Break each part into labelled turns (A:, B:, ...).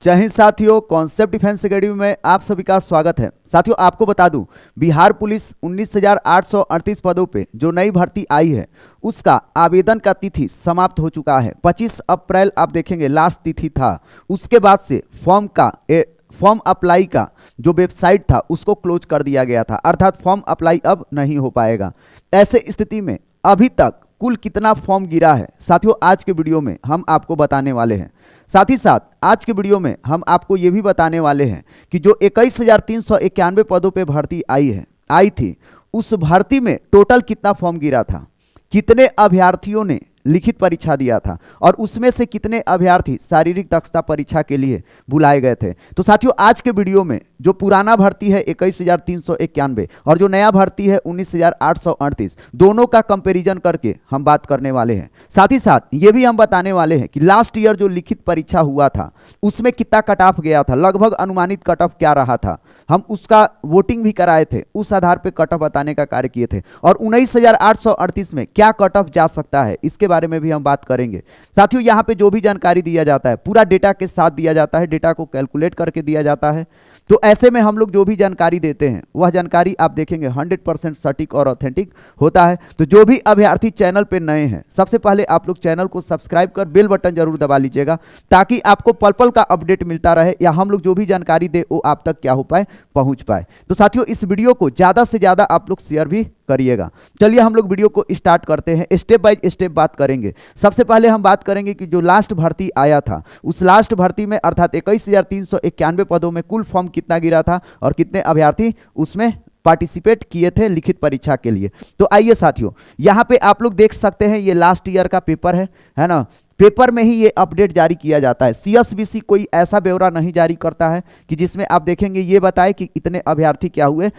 A: जय हिंद साथियों, concept defence academy में आप सभी का स्वागत है। साथियों आपको बता दूं, बिहार पुलिस 19,838 पदों पे जो नई भर्ती आई है उसका आवेदन का तिथि समाप्त हो चुका है। 25 अप्रैल आप देखेंगे लास्ट तिथि था। उसके बाद से फॉर्म अप्लाई का जो वेबसाइट था उसको क्लोज कर दिया गया था, अर्थात फॉर्म अप्लाई अब नहीं हो पाएगा। ऐसे स्थिति में अभी तक कुल कितना फॉर्म गिरा है साथियों आज के वीडियो में हम आपको बताने वाले हैं। साथ ही साथ आज के वीडियो में हम आपको ये भी बताने वाले हैं कि जो 21,391 पदों पे भर्ती आई थी उस भर्ती में टोटल कितना फॉर्म गिरा था, कितने अभ्यर्थियों ने लिखित परीक्षा दिया था और उसमें से कितने अभ्यर्थी शारीरिक दक्षता परीक्षा के लिए बुलाए गए थे। तो साथियों आज के वीडियो में जो पुराना भर्ती है 21,391 और जो नया भर्ती है 19,838, दोनों का कंपैरिजन करके हम बात करने वाले हैं। साथ ही साथ ये भी हम बताने वाले हैं कि लास्ट ईयर जो लिखित परीक्षा हुआ था उसमें कितना कट ऑफ गया था, लगभग अनुमानित कट ऑफ क्या रहा था, हम उसका वोटिंग भी कराए थे, उस आधार पर कट ऑफ बताने का कार्य किए थे और 19,838 में क्या कट ऑफ जा सकता है इसके बारे में भी हम बात करेंगे। साथियों यहाँ पे जो भी जानकारी दिया जाता है पूरा डेटा के साथ दिया जाता है, डेटा को कैलकुलेट करके दिया जाता है। तो ऐसे में हम लोग जो भी जानकारी देते हैं वह जानकारी आप देखेंगे 100% सटीक और ऑथेंटिक होता है। तो जो भी अभ्यर्थी चैनल पे नए हैं सबसे पहले आप लोग चैनल को सब्सक्राइब कर बेल बटन जरूर दबा लीजिएगा ताकि आपको पल पल का अपडेट मिलता रहे या हम लोग जो भी जानकारी दे वो आप तक क्या हो पाए, पहुंच पाए। तो साथियों इस वीडियो को ज्यादा से ज्यादा आप लोग शेयर भी करिएगा। चलिए हम लोग वीडियो को स्टार्ट करते हैं, स्टेप बाय स्टेप बात करेंगे। सबसे पहले हम बात करेंगे कि जो लास्ट भर्ती आया था उस लास्ट भर्ती में अर्थात 21,391 पदों में कुल फॉर्म कितना गिरा था और कितने अभ्यर्थी उसमें पार्टिसिपेट किए थे लिखित परीक्षा के लिए। तो आइए साथियों यहाँ पे आप लोग देख सकते हैं ये लास्ट ईयर का पेपर है ना। पेपर में ही ये अपडेट जारी किया जाता है। सीएसबीसी कोई ऐसा ब्यौरा नहीं जारी करता है कि जिसमें आप देखेंगे ये बताए कि इतने अभ्यर्थी क्या हुए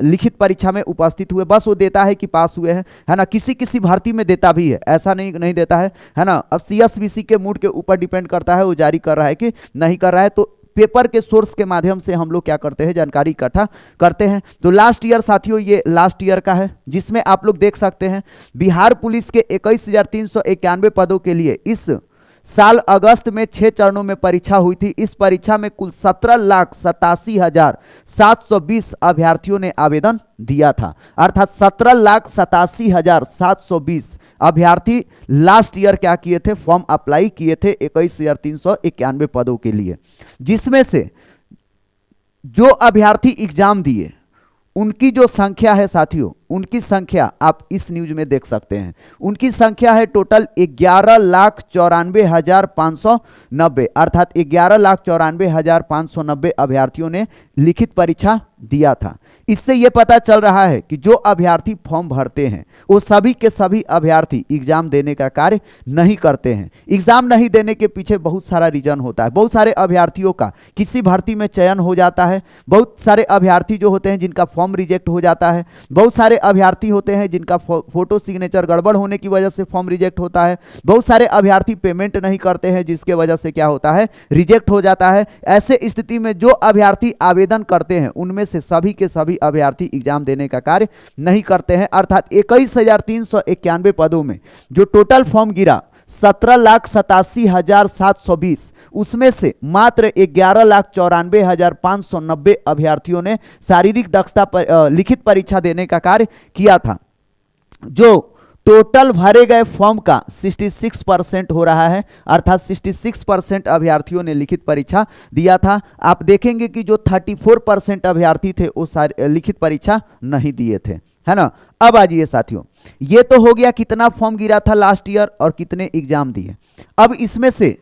A: लिखित परीक्षा में उपस्थित हुए, बस वो देता है कि पास हुए हैं, है ना। किसी भर्ती में देता भी है, ऐसा नहीं देता है ना। अब सीएसबीसी के मूड के ऊपर डिपेंड करता है वो जारी कर रहा है कि नहीं कर रहा है। तो पेपर के सोर्स के माध्यम से हम लोग क्या करते हैं, जानकारी इकट्ठा करते हैं। तो लास्ट ईयर साथियों ये लास्ट ईयर का है जिसमें आप लोग देख सकते हैं बिहार पुलिस के 21,391 पदों के लिए इस साल अगस्त में 6 चरणों में परीक्षा हुई थी। इस परीक्षा में कुल 17,87,720 अभ्यर्थियों ने आवेदन दिया था, अर्थात 17,87,720 अभ्यर्थी लास्ट ईयर क्या किए थे, फॉर्म अप्लाई किए थे 21,391 पदों के लिए। जिसमें से जो अभ्यर्थी एग्जाम दिए उनकी जो संख्या है साथियों, उनकी संख्या आप इस न्यूज में देख सकते हैं। उनकी संख्या है टोटल 11,94,590, अर्थात 11,94,590 अभ्यर्थियों ने लिखित परीक्षा दिया था। इससे यह पता चल रहा है कि जो अभ्यर्थी फॉर्म भरते हैं वो सभी के सभी अभ्यर्थी एग्जाम देने का कार्य नहीं करते हैं। एग्जाम नहीं देने के पीछे बहुत सारा रीजन होता है। बहुत सारे अभ्यर्थियों का किसी भर्ती में चयन हो जाता है, बहुत सारे अभ्यर्थी जो होते हैं जिनका फॉर्म रिजेक्ट हो जाता है, बहुत सारे अभ्यर्थी होते हैं जिनका फोटो सिग्नेचर गड़बड़ होने की वजह से फॉर्म रिजेक्ट होता है, बहुत सारे अभ्यर्थी पेमेंट नहीं करते हैं जिसके वजह से क्या होता है, रिजेक्ट हो जाता है। ऐसे स्थिति में जो अभ्यर्थी आवेदन करते हैं उनमें से सभी के सभी अभ्यर्थी एग्जाम देने का कार्य नहीं करते हैं। अर्थात 21,391 पदों में जो टोटल फॉर्म गिरा 17,87,720, उसमें से मात्र 11,94,590 अभ्यर्थियों ने शारीरिक दक्षता पर लिखित परीक्षा देने का कार्य किया था। जो टोटल भरे गए फॉर्म का 66% हो रहा है, अर्थात 66% अभ्यर्थियों ने लिखित परीक्षा दिया था। आप देखेंगे कि जो 34% अभ्यर्थी थे वो लिखित परीक्षा नहीं दिए थे, है ना। अब आइए साथियों, ये तो हो गया कितना फॉर्म गिरा था लास्ट ईयर और कितने एग्जाम दिए। अब इसमें से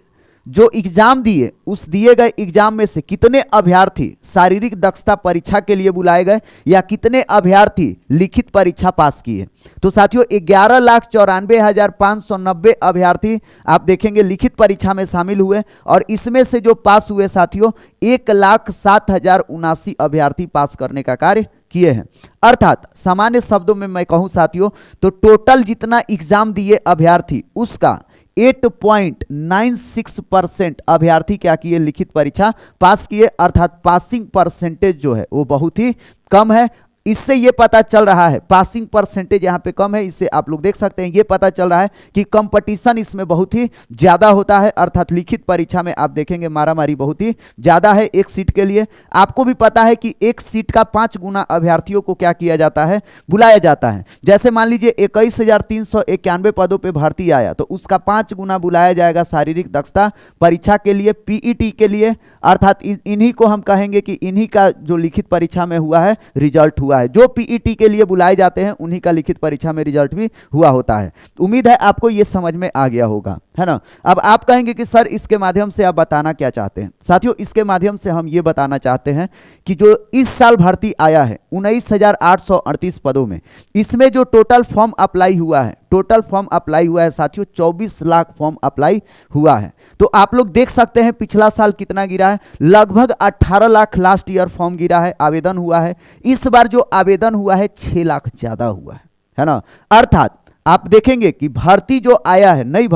A: जो एग्जाम दिए उस दिए गए एग्जाम में से कितने अभ्यर्थी शारीरिक दक्षता परीक्षा के लिए बुलाए गए या कितने अभ्यर्थी लिखित परीक्षा पास किए। तो साथियों 11,94,590 अभ्यर्थी आप देखेंगे लिखित परीक्षा में शामिल हुए और इसमें से जो पास हुए साथियों 1,07,079 अभ्यर्थी पास करने का कार्य किए हैं। अर्थात सामान्य शब्दों में मैं कहूं साथियों तो टोटल जितना एग्जाम दिए अभ्यर्थी उसका 8.96% अभ्यर्थी क्या किए, लिखित परीक्षा पास किए, अर्थात पासिंग परसेंटेज जो है वो बहुत ही कम है। इससे ये पता चल रहा है पासिंग परसेंटेज यहाँ पे कम है, इससे आप लोग देख सकते हैं ये पता चल रहा है कि कंपटीशन इसमें बहुत ही ज्यादा होता है, अर्थात लिखित परीक्षा में आप देखेंगे मारामारी बहुत ही ज्यादा है एक सीट के लिए। आपको भी पता है कि एक सीट का 5 गुना अभ्यर्थियों को क्या किया जाता है, बुलाया जाता है। जैसे मान लीजिए 21,391 पदों पर भर्ती आया तो उसका 5 गुना बुलाया जाएगा शारीरिक दक्षता परीक्षा के लिए, पीईटी के लिए, अर्थात इन्हीं को हम कहेंगे कि इन्हीं का जो लिखित परीक्षा में हुआ है रिजल्ट हुआ है। जो पीईटी के लिए बुलाए जाते हैं उन्हीं का लिखित परीक्षा में रिजल्ट भी हुआ होता है। उम्मीद है आपको ये समझ में आ गया होगा, है ना। अब आप कहेंगे कि सर इसके माध्यम से आप बताना क्या चाहते हैं। साथियों, इसके माध्यम से हम ये बताना चाहते हैं कि जो इस साल भर्ती आया है 19,838 पदों में, इसमें जो टोटल फॉर्म अप्लाई हुआ है, टोटल फॉर्म अप्लाई हुआ है साथियों 24 लाख फॉर्म अप्लाई हुआ है। तो आप लोग देख सकते हैं पिछला साल कितना गिरा है, लगभग 18 लाख लास्ट ईयर फॉर्म गिरा है, आवेदन हुआ है। इस बार जो आवेदन हुआ है 6 लाख ज्यादा हुआ है ना। अर्थात आप देखेंगे कि भर्ती जो आया है, नई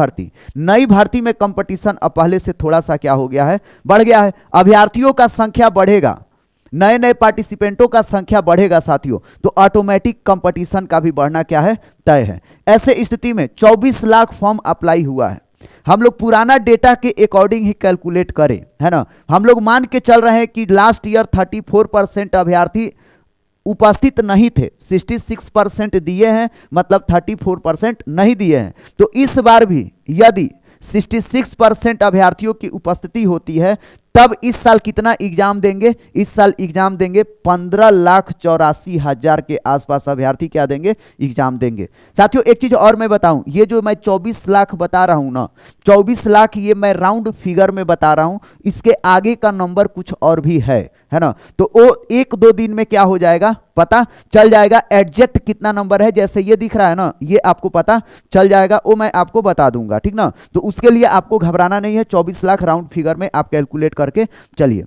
A: भर्ती में कंपटीशन अब पहले से थोड़ा सा क्या हो गया है, बढ़ गया है। अभ्यर्थियों का संख्या बढ़ेगा, नए नए पार्टिसिपेंटों का संख्या बढ़ेगा साथियों, तो ऑटोमेटिक कंपटीशन का भी बढ़ना क्या है, तय है। ऐसे स्थिति में 24 लाख फॉर्म अप्लाई हुआ है। हम लोग पुराना डेटा के अकॉर्डिंग ही कैलकुलेट करें, है ना। हम लोग मान के चल रहे हैं कि लास्ट ईयर 34% अभ्यर्थी उपस्थित नहीं थे, 66% दिए हैं, मतलब 34% नहीं दिए हैं। तो इस बार भी यदि 66% अभ्यर्थियों की उपस्थिति होती है तब इस साल कितना एग्जाम देंगे, इस साल एग्जाम देंगे 15,84,000 के आसपास अभ्यर्थी क्या देंगे, एग्जाम देंगे। साथियों एक चीज और मैं बताऊं, ये जो मैं 24 लाख बता रहा हूं ना, 24 लाख ये मैं राउंड फिगर में बता रहा हूं, इसके आगे का नंबर कुछ और भी है ना। तो वो 1-2 दिन में क्या हो जाएगा, पता चल जाएगा। एग्जैक्ट कितना नंबर है, जैसे ये दिख रहा है ना, ये आपको पता चल जाएगा, वो मैं आपको बता दूंगा, ठीक ना। तो उसके लिए आपको घबराना नहीं है, 24 लाख राउंड फिगर में आप कैलकुलेट करके चलिए।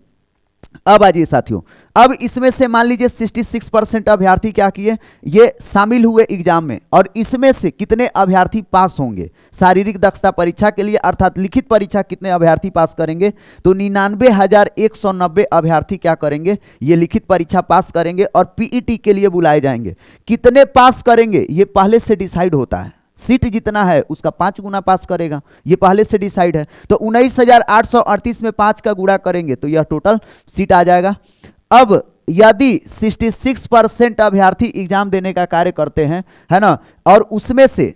A: अब आ जाइए साथियों, अब इसमें से मान लीजिए 66% अभ्यर्थी क्या किए, ये शामिल हुए एग्जाम में, और इसमें से कितने अभ्यर्थी पास होंगे शारीरिक दक्षता परीक्षा के लिए, अर्थात लिखित परीक्षा कितने अभ्यर्थी पास करेंगे, तो 99,190 अभ्यर्थी क्या करेंगे, ये लिखित परीक्षा पास करेंगे और पीईटी के लिए बुलाए जाएंगे। कितने पास करेंगे ये पहले से डिसाइड होता है, सीट जितना है उसका 5 गुना पास करेगा, ये पहले से डिसाइड है। तो 19,838 में 5 का गुणा करेंगे तो यह टोटल सीट आ जाएगा। अब यदि 66% अभ्यर्थी एग्जाम देने का कार्य करते हैं, है ना, और उसमें से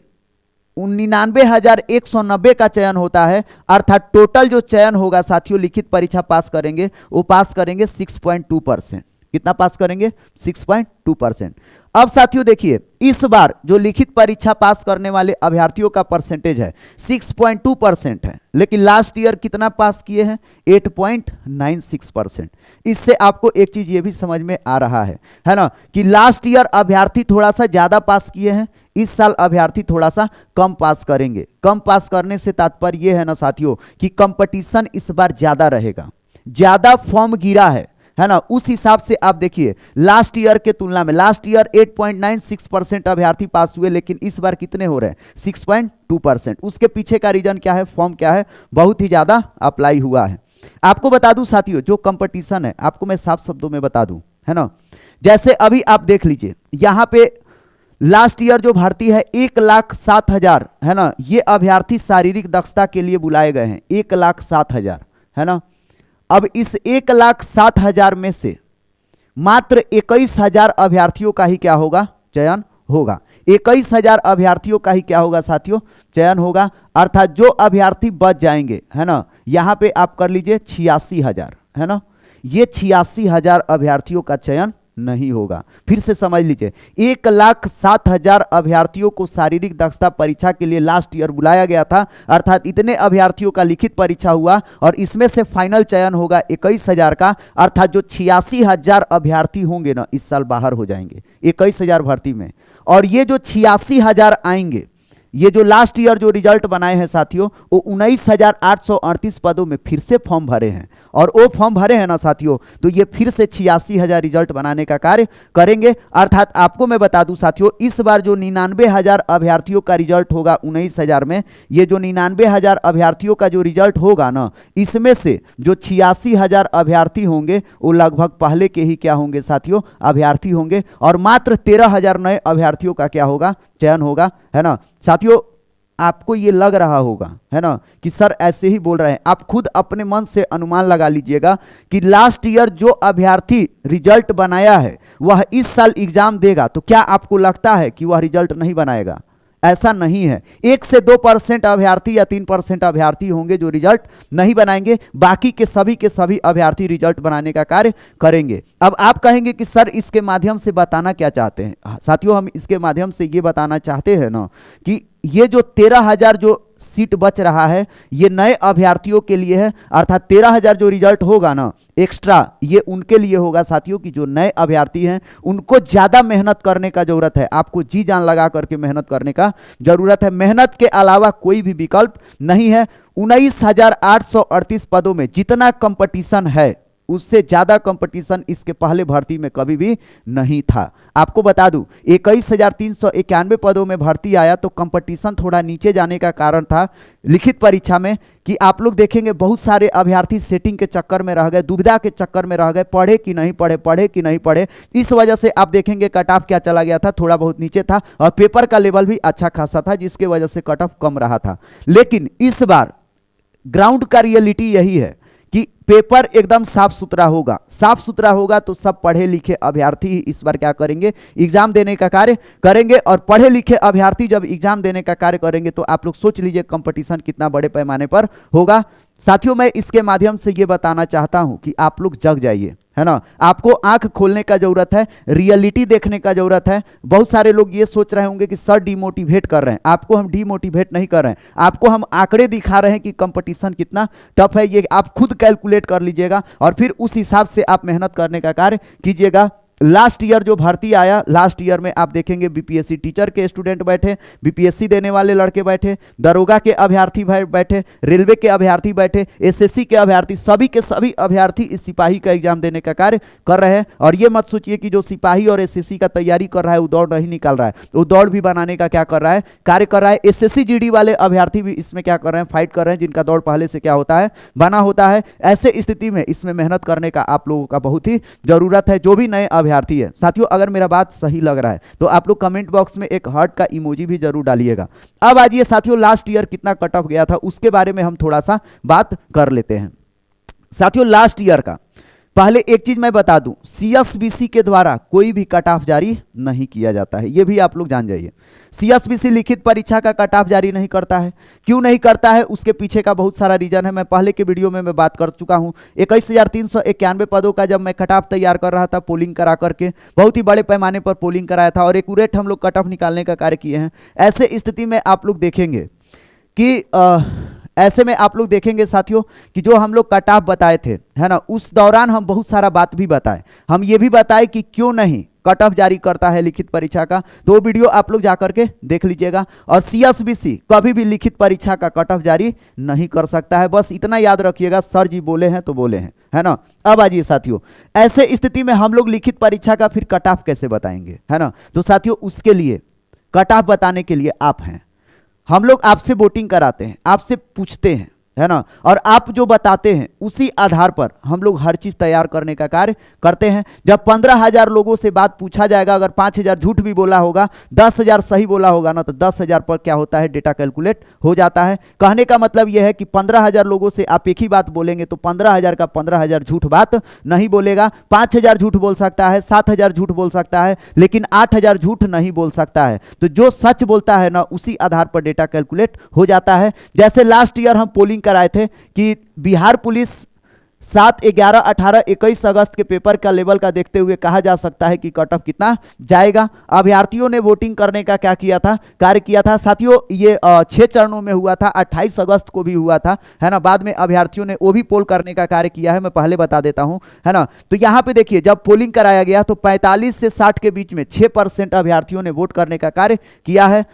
A: 99,190 का चयन होता है, अर्थात टोटल जो चयन होगा साथियों लिखित परीक्षा पास करेंगे, वो पास करेंगे 6.2%। कितना पास करेंगे, 6.2%। अब साथियों देखिए, इस बार जो लिखित परीक्षा पास करने वाले अभ्यर्थियों का परसेंटेज है 6.2% है, लेकिन लास्ट ईयर कितना पास किए हैं, 8.96%। इससे आपको एक चीज ये भी समझ में आ रहा है ना, कि लास्ट ईयर अभ्यर्थी थोड़ा सा ज्यादा पास किए हैं, इस साल अभ्यर्थी थोड़ा सा कम पास करेंगे। कम पास करने से तात्पर्य यह है ना साथियों कि कंपटीशन इस बार ज्यादा रहेगा, ज्यादा फॉर्म गिरा है ना। उस हिसाब से आप देखिए लास्ट ईयर के तुलना में, लास्ट ईयर 8.96% अभ्यर्थी पास हुए, लेकिन इस बार कितने हो रहे हैं, 6.2%। उसके पीछे का रीजन क्या है, फॉर्म क्या है, बहुत ही ज्यादा अप्लाई हुआ है। आपको बता दूं साथियों, जो कंपटीशन है आपको मैं साफ शब्दों में बता दूं, है ना। जैसे अभी आप देख लीजिए यहां पे लास्ट ईयर जो भर्ती है 1,07,000, है ना, ये अभ्यर्थी शारीरिक दक्षता के लिए बुलाए गए हैं, 1,07,000, है ना। अब इस 1,07,000 में से मात्र 21,000 अभ्यर्थियों का ही क्या होगा, चयन होगा। 21,000 अभ्यर्थियों का ही क्या होगा साथियों, चयन होगा। अर्थात जो अभ्यर्थी बच जाएंगे, है ना, यहां पे आप कर लीजिए 86,000, है ना, ये 86,000 अभ्यर्थियों का चयन नहीं होगा। फिर से समझ लीजिए, 1,07,000 अभ्यर्थियों को शारीरिक दक्षता परीक्षा के लिए लास्ट ईयर बुलाया गया था, अर्थात इतने अभ्यर्थियों का लिखित परीक्षा हुआ और इसमें से फाइनल चयन होगा 21,000 का, अर्थात जो 86,000 अभ्यर्थी होंगे ना इस साल बाहर हो जाएंगे 21,000 भर्ती में। और ये जो 86,000 आएंगे ये जो लास्ट ईयर जो रिजल्ट बनाए हैं साथियों, वो 19,838 पदों में फिर से फॉर्म भरे हैं, और वो फॉर्म भरे हैं ना साथियों, तो ये फिर से 86,000 रिजल्ट बनाने का कार्य करेंगे। अर्थात आपको मैं बता दूं साथियों, इस बार जो 99,000 अभ्यर्थियों का रिजल्ट होगा 19,000 में, ये जो 99,000 अभ्यर्थियों का जो रिजल्ट होगा ना, इसमें से जो 86,000 अभ्यर्थी होंगे वो लगभग पहले के ही क्या होंगे साथियों, अभ्यर्थी होंगे, और मात्र 13,000 नए अभ्यर्थियों का क्या होगा, चयन होगा, है ना साथियों। आपको ये लग रहा होगा, है ना, कि सर ऐसे ही बोल रहे हैं। आप खुद अपने मन से अनुमान लगा लीजिएगा कि लास्ट ईयर जो अभ्यर्थी रिजल्ट बनाया है वह इस साल एग्जाम देगा, तो क्या आपको लगता है कि वह रिजल्ट नहीं बनाएगा? ऐसा नहीं है। 1 से 2% अभ्यर्थी या 3% अभ्यर्थी होंगे जो रिजल्ट नहीं बनाएंगे, बाकी के सभी अभ्यर्थी रिजल्ट बनाने का कार्य करेंगे। अब आप कहेंगे कि सर इसके माध्यम से बताना क्या चाहते हैं? साथियों, हम इसके माध्यम से ये बताना चाहते हैं ना कि ये जो 13,000 जो सीट बच रहा है ये नए अभ्यर्थियों के लिए है, अर्थात 13,000 जो रिजल्ट होगा ना एक्स्ट्रा, ये उनके लिए होगा साथियों कि जो नए अभ्यर्थी हैं उनको ज्यादा मेहनत करने का जरूरत है। आपको जी जान लगा करके मेहनत करने का जरूरत है। मेहनत के अलावा कोई भी विकल्प नहीं है। 19,838 पदों में जितना कंपटीशन है उससे ज्यादा कंपटीशन इसके पहले भर्ती में कभी भी नहीं था। आपको बता दूं 21,391 पदों में भर्ती आया, तो कंपटीशन थोड़ा नीचे जाने का कारण था लिखित परीक्षा में कि आप लोग देखेंगे बहुत सारे अभ्यर्थी सेटिंग के चक्कर में रह गए, दुविधा के चक्कर में रह गए, पढ़े कि नहीं पढ़े, पढ़े कि नहीं पढ़े। इस वजह से आप देखेंगे कट ऑफ क्या चला गया था, थोड़ा बहुत नीचे था, और पेपर का लेवल भी अच्छा खासा था, जिसके वजह से कट ऑफ कम रहा था। लेकिन इस बार ग्राउंड का रियलिटी यही है कि पेपर एकदम साफ सुथरा होगा। साफ सुथरा होगा तो सब पढ़े लिखे अभ्यर्थी ही इस बार क्या करेंगे, एग्जाम देने का कार्य करेंगे। और पढ़े लिखे अभ्यर्थी जब एग्जाम देने का कार्य करेंगे तो आप लोग सोच लीजिए कंपटीशन कितना बड़े पैमाने पर होगा। साथियों, मैं इसके माध्यम से ये बताना चाहता हूं कि आप लोग जग जाइए, है ना। आपको आंख खोलने का जरूरत है, रियलिटी देखने का जरूरत है। बहुत सारे लोग ये सोच रहे होंगे कि सर डिमोटिवेट कर रहे हैं। आपको हम डिमोटिवेट नहीं कर रहे हैं, आपको हम आंकड़े दिखा रहे हैं कि कंपटीशन कितना टफ है। ये आप खुद कैलकुलेट कर लीजिएगा और फिर उस हिसाब से आप मेहनत करने का कार्य कीजिएगा। लास्ट ईयर जो भर्ती आया, लास्ट ईयर में आप देखेंगे बीपीएससी टीचर के स्टूडेंट बैठे, बीपीएससी देने वाले लड़के बैठे, दरोगा के अभ्यर्थी बैठे, रेलवे के अभ्यर्थी बैठे, एसएससी के अभ्यर्थी, सभी के सभी अभ्यर्थी इस सिपाही का एग्जाम देने का कार्य कर रहे हैं। और ये मत सोचिए कि जो सिपाही और एसएससी का तैयारी कर रहा है वो दौड़ नहीं निकाल रहा है, वो दौड़ भी बनाने का क्या कर रहा है, कार्य कर रहा है। एसएससी जीडी वाले अभ्यर्थी भी इसमें क्या कर रहे हैं, फाइट कर रहे हैं, जिनका दौड़ पहले से क्या होता है, बना होता है। ऐसे स्थिति में इसमें मेहनत करने का आप लोगों का बहुत ही जरूरत है, जो भी नए अभ्यर्थी है। साथियों, अगर मेरा बात सही लग रहा है तो आप लोग कमेंट बॉक्स में एक हार्ट का इमोजी भी जरूर डालिएगा। अब आइए साथियों, लास्ट ईयर कितना कट ऑफ गया था उसके बारे में हम थोड़ा सा बात कर लेते हैं। साथियों, लास्ट ईयर का पहले एक चीज मैं बता दूं, सीएसबीसी के द्वारा कोई भी कट ऑफ जारी नहीं किया जाता है, यह भी आप लोग जान जाइए। सीएसबीसी लिखित परीक्षा का कट ऑफ जारी नहीं करता है। क्यों नहीं करता है, उसके पीछे का बहुत सारा रीजन है। मैं पहले के वीडियो में मैं बात कर चुका हूं। 21,391 पदों का जब मैं कट ऑफ तैयार कर रहा था, पोलिंग करा करके बहुत ही बड़े पैमाने पर पोलिंग कराया था और एक्यूरेट हम लोग कट ऑफ निकालने का कार्य किए हैं। ऐसे स्थिति में आप लोग देखेंगे कि ऐसे में आप लोग देखेंगे साथियों कि जो हम लोग कट ऑफ बताए थे, है ना, उस दौरान हम बहुत सारा बात भी बताए। हम ये भी बताए कि क्यों नहीं कट ऑफ जारी करता है लिखित परीक्षा का, तो वो वीडियो आप लोग जाकर के देख लीजिएगा। और सीएसबीसी कभी भी लिखित परीक्षा का कट ऑफ जारी नहीं कर सकता है। बस इतना याद रखिएगा, सर जी बोले हैं तो बोले हैं, है ना। अब आइए साथियों, ऐसे स्थिति में हम लोग लिखित परीक्षा का फिर कट ऑफ कैसे बताएंगे, है ना। तो साथियों, उसके लिए कट ऑफ बताने के लिए आप हैं, हम लोग आपसे वोटिंग कराते हैं, आपसे पूछते हैं, है ना, और आप जो बताते हैं उसी आधार पर हम लोग हर चीज तैयार करने का कार्य करते हैं। जब 15,000 लोगों से बात पूछा जाएगा, अगर 5,000 झूठ भी बोला होगा, 10,000 सही बोला होगा ना, तो 10,000 पर क्या होता है, डेटा कैलकुलेट हो जाता है। कहने का मतलब यह है कि 15,000 लोगों से आप एक ही बात बोलेंगे तो 15,000 का 15,000 झूठ बात नहीं बोलेगा। 5,000 झूठ बोल सकता है, 7,000 झूठ बोल सकता है, लेकिन 8,000 झूठ नहीं बोल सकता है। तो जो सच बोलता है ना, उसी आधार पर डेटा कैलकुलेट हो जाता है। जैसे लास्ट ईयर हम पोलिंग कराए थे कि बिहार पुलिस 7, 11, 18, 21 अगस्त के पेपर का लेवल का देखते हुए कहा जा सकता है कि कट ऑफ कितना जाएगा। अभ्यर्थियों ने वोटिंग करने का क्या किया था, कार्य किया था। साथियों, ये 6 चरणों में हुआ था, 28 अगस्त को भी हुआ था, है ना। बाद में अभ्यर्थियों ने वो भी पोल करने का कार्य किया है, मैं पहले बता देता हूं, है ना। तो यहां पे देखिए, जब पोलिंग कराया गया तो 45 से 60 के बीच में 6% अभ्यर्थियों ने वोट करने का कार्य किया है।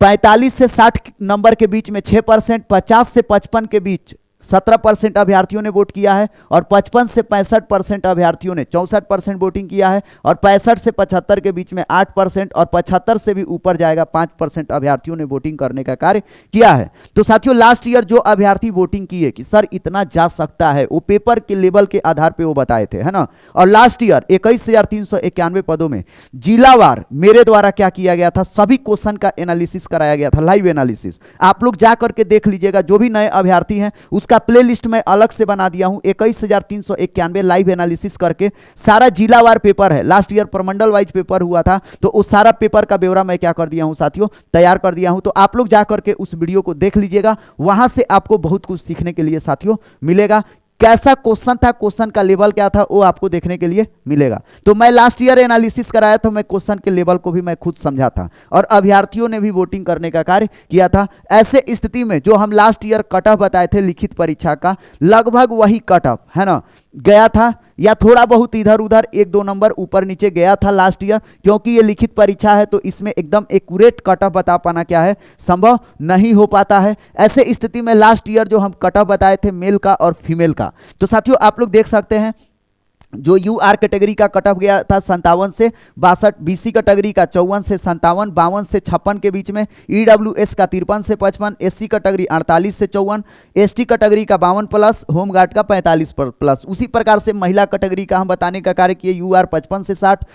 A: 45 से 60 नंबर के बीच में 6%, 50 से 55 के बीच 17% अभ्यर्थियों ने वोट किया है, और 55 से 65% अभ्यर्थियों ने 64% वोटिंग किया है, और 65 से 75 के बीच में 8%, और 75 से भी ऊपर जाएगा 5% अभ्यर्थियों ने वोटिंग करने का कार्य किया है। तो साथियों लास्ट ईयर जो अभ्यर्थी वोटिंग किए कि सर इतना जा सकता है, वो पेपर के लेवल के आधार पर वो बताए थे, है ना। और लास्ट ईयर 21,391 पदों में जिलावार मेरे द्वारा क्या किया गया था, सभी क्वेश्चन का एनालिसिस कराया गया था, लाइव एनालिसिस। आप लोग जा करके देख लीजिएगा, जो भी नए अभ्यर्थी हैं उसका प्लेलिस्ट में अलग से बना दिया हूं। 21,391 लाइव एनालिसिस करके सारा जिलावार पेपर है, लास्ट ईयर प्रमंडल वाइज पेपर हुआ था, तो उस सारा पेपर का ब्यौरा मैं क्या कर दिया हूं साथियों, तैयार कर दिया हूं। तो आप लोग जा करके उस वीडियो को देख लीजिएगा, वहां से आपको बहुत कुछ सीखने के लिए साथियों मिलेगा। कैसा क्वेश्चन था, क्वेश्चन का लेवल क्या था, वो आपको देखने के लिए मिलेगा। तो मैं लास्ट ईयर एनालिसिस कराया था, मैं क्वेश्चन के लेवल को भी मैं खुद समझा था, और अभ्यर्थियों ने भी वोटिंग करने का कार्य किया था। ऐसे स्थिति में जो हम लास्ट ईयर कट ऑफ बताए थे लिखित परीक्षा का, लगभग वही कट ऑफ है ना गया था, या थोड़ा बहुत इधर उधर 1-2 नंबर ऊपर नीचे गया था लास्ट ईयर, क्योंकि ये लिखित परीक्षा है तो इसमें एकदम एक्यूरेट कट ऑफ बता पाना क्या है, संभव नहीं हो पाता है। ऐसे स्थिति में लास्ट ईयर जो हम कट ऑफ बताए थे मेल का और फीमेल का, तो साथियों आप लोग देख सकते हैं जो यूआर कैटेगरी का कट ऑफ गया था 57 से 62, बीसी कैटेगरी का 54 से 57, 52 से 56 के बीच में, ईडब्ल्यूएस का 53 से 55, एससी कैटेगरी 48 से 54, एसटी कैटेगरी का 52 प्लस, होमगार्ड का 45 प्लस। उसी प्रकार से महिला कैटेगरी का हम बताने का कार्य किए, यूआर 55 से 60,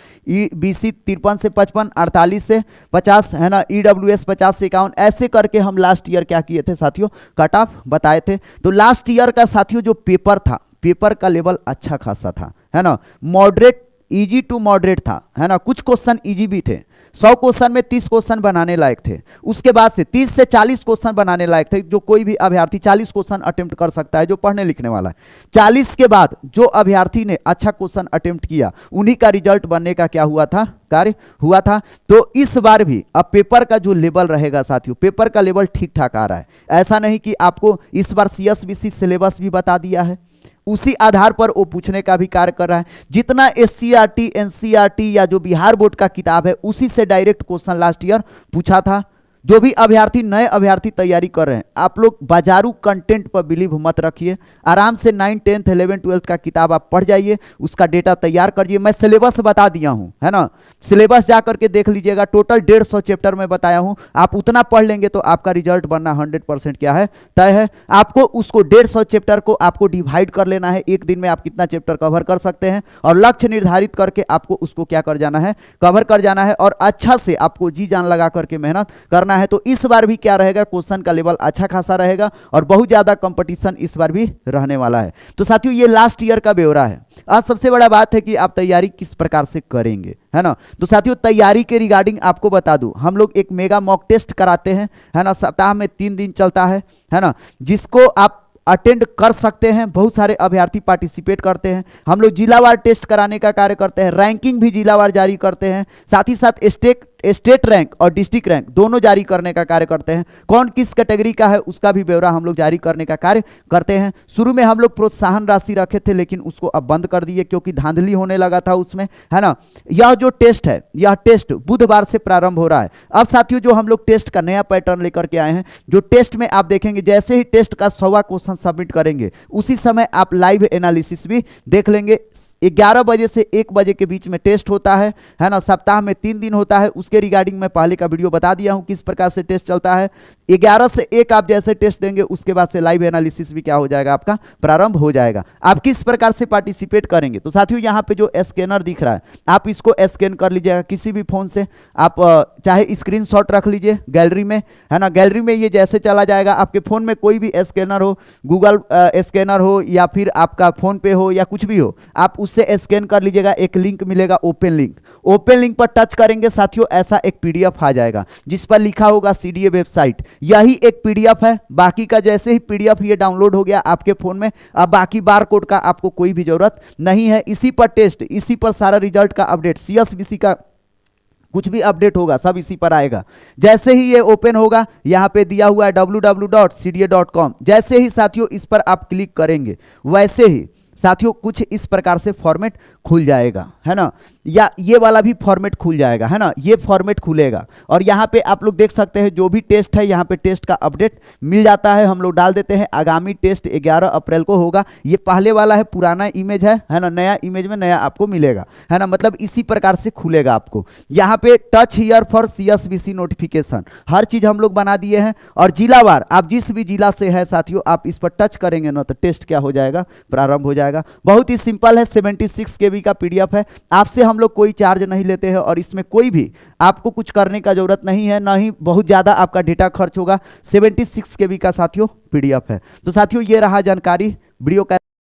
A: बीसी 53 से 55, 48 से 50 है ना, ईडब्ल्यूएस 50 से 51, ऐसे करके हम लास्ट ईयर क्या किए थे साथियों, कट ऑफ बताए थे। तो लास्ट ईयर का साथियों जो पेपर था, पेपर का लेवल अच्छा खासा था, है ना, मॉडरेट, इजी टू मॉडरेट था, है ना। कुछ क्वेश्चन इजी भी थे, 100 क्वेश्चन में 30 क्वेश्चन बनाने लायक थे। उसके बाद से 30 से 40 क्वेश्चन बनाने लायक थे, जो कोई भी अभ्यर्थी 40 क्वेश्चन अटेम्प्ट कर सकता है जो पढ़ने लिखने वाला है। 40 के बाद जो अभ्यर्थी ने अच्छा क्वेश्चन अटेम्प्ट किया, उन्हीं का रिजल्ट बनने का क्या हुआ था, कार्य हुआ था। तो इस बार भी अब पेपर का जो लेवल रहेगा साथियों, पेपर का लेवल ठीक ठाक आ रहा है। ऐसा नहीं कि आपको इस बार सीएसबीसी सिलेबस भी बता दिया है, उसी आधार पर वो पूछने का भी कार्य कर रहा है। जितना एससीईआरटी, एनसीईआरटी या जो बिहार बोर्ड का किताब है उसी से डायरेक्ट क्वेश्चन लास्ट ईयर पूछा था। जो भी अभ्यर्थी, नए अभ्यर्थी तैयारी कर रहे हैं, आप लोग बाजारू कंटेंट पर बिलीव मत रखिए। आराम से 9, 10, 11, 12 का किताब आप पढ़ जाइए, उसका डेटा तैयार करिए। मैं सिलेबस बता दिया हूं, है ना, सिलेबस जा करके देख लीजिएगा। टोटल 150 चैप्टर में बताया हूं, आप उतना पढ़ लेंगे तो आपका रिजल्ट बनना 100% क्या है, तय है। आपको उसको 150 चैप्टर को आपको डिवाइड कर लेना है, एक दिन में आप कितना चैप्टर कवर कर सकते हैं, और लक्ष्य निर्धारित करके आपको उसको क्या कर जाना है, कवर कर जाना है, और अच्छा से आपको जी जान लगा करके मेहनत करना है। तो इस बार भी क्या रहेगा, क्वेश्चन का लेवल अच्छा खासा रहेगा, और बहुत ज्यादा कंपटीशन इस बार भी रहने वाला है। तो साथियों ये लास्ट ईयर का ब्यौरा है। आज सबसे बड़ा बात है कि आप तैयारी किस प्रकार से करेंगे, है ना। तो साथियों तैयारी के रिगार्डिंग आपको बता दूं, हम लोग एक मेगा मॉक टेस्ट कराते हैं, है ना, सप्ताह में 3 दिन चलता है ना, जिसको आप अटेंड कर सकते हैं। बहुत सारे अभ्यर्थी पार्टिसिपेट करते हैं। हम लोग जिलावार टेस्ट कराने का कार्य करते हैं, रैंकिंग भी जिलावार जारी करते हैं, साथ ही साथ स्टेट रैंक और डिस्ट्रिक्ट रैंक दोनों जारी करने का कार्य करते हैं। कौन किस कैटेगरी का है उसका भी ब्यौरा हम लोग जारी करने का कार्य करते हैं। शुरू में हम लोग प्रोत्साहन राशि रखे थे, लेकिन उसको अब बंद कर दिए क्योंकि धांधली होने लगा था उसमें, है ना। यह जो टेस्ट है, यह टेस्ट बुधवार से प्रारंभ हो रहा है। अब साथियों जो हम लोग टेस्ट का नया पैटर्न लेकर के आए हैं, जो टेस्ट में आप देखेंगे, जैसे ही टेस्ट का 100वां क्वेश्चन सबमिट करेंगे उसी समय आप लाइव एनालिसिस भी देख लेंगे। 11 बजे से 1 बजे के बीच में टेस्ट होता है ना, सप्ताह में 3 दिन होता है। उसके रिगार्डिंग मैं पहले का वीडियो बता दिया हूं किस प्रकार से टेस्ट चलता है। 11 से 1 आप जैसे टेस्ट देंगे उसके बाद से लाइव एनालिसिस भी क्या हो जाएगा, आपका प्रारंभ हो जाएगा। आप किस प्रकार से पार्टिसिपेट करेंगे, तो साथियों यहाँ पे जो स्कैनर दिख रहा है आप इसको स्कैन कर लीजिएगा किसी भी फोन से। आप चाहे स्क्रीनशॉट रख लीजिए गैलरी में, है ना। गैलरी में ये जैसे चला जाएगा, आपके फोन में कोई भी स्कैनर हो, गूगल स्कैनर हो या फिर आपका फोन पे हो या कुछ भी हो, आप उससे स्कैन कर लीजिएगा। एक लिंक मिलेगा, ओपन लिंक। ओपन लिंक पर टच करेंगे साथियों, ऐसा एक पीडीएफ आ जाएगा जिस पर लिखा होगा सीडीए वेबसाइट। यही एक पीडीएफ है। बाकी का जैसे ही पीडीएफ ये डाउनलोड हो गया आपके फोन में, अब बाकी बार कोड का आपको कोई भी जरूरत नहीं है। इसी पर टेस्ट, इसी पर सारा रिजल्ट का अपडेट, सीएसबीसी का कुछ भी अपडेट होगा सब इसी पर आएगा। जैसे ही ये ओपन होगा, यहाँ पे दिया हुआ है www.cda.com, जैसे ही साथियों इस पर आप क्लिक करेंगे, वैसे ही साथियों कुछ इस प्रकार से फॉर्मेट खुल जाएगा, है ना, या ये वाला भी फॉर्मेट खुल जाएगा, है ना, ये फॉर्मेट खुलेगा। और यहाँ पे आप लोग देख सकते हैं जो भी टेस्ट है, यहाँ पे टेस्ट का अपडेट मिल जाता है, हम लोग डाल देते हैं आगामी टेस्ट 11 अप्रैल को होगा। ये पहले वाला है, पुराना इमेज है ना, नया इमेज में नया आपको मिलेगा, है ना, मतलब इसी प्रकार से खुलेगा आपको। यहाँ पे touch here for CSBC notification, हर चीज हम लोग बना दिए हैं। और जिलावार आप जिस भी जिला से है साथियों, आप इस पर टच करेंगे ना तो टेस्ट क्या हो जाएगा, प्रारंभ हो जाएगा। बहुत ही सिंपल है, 76 KB का PDF है। आपसे हम लोग कोई चार्ज नहीं लेते हैं और इसमें कोई भी आपको कुछ करने का जरूरत नहीं है, ना ही बहुत ज्यादा आपका डेटा खर्च होगा। 76 KB का साथियों PDF है। तो साथियों ये रहा जानकारी वीडियो का।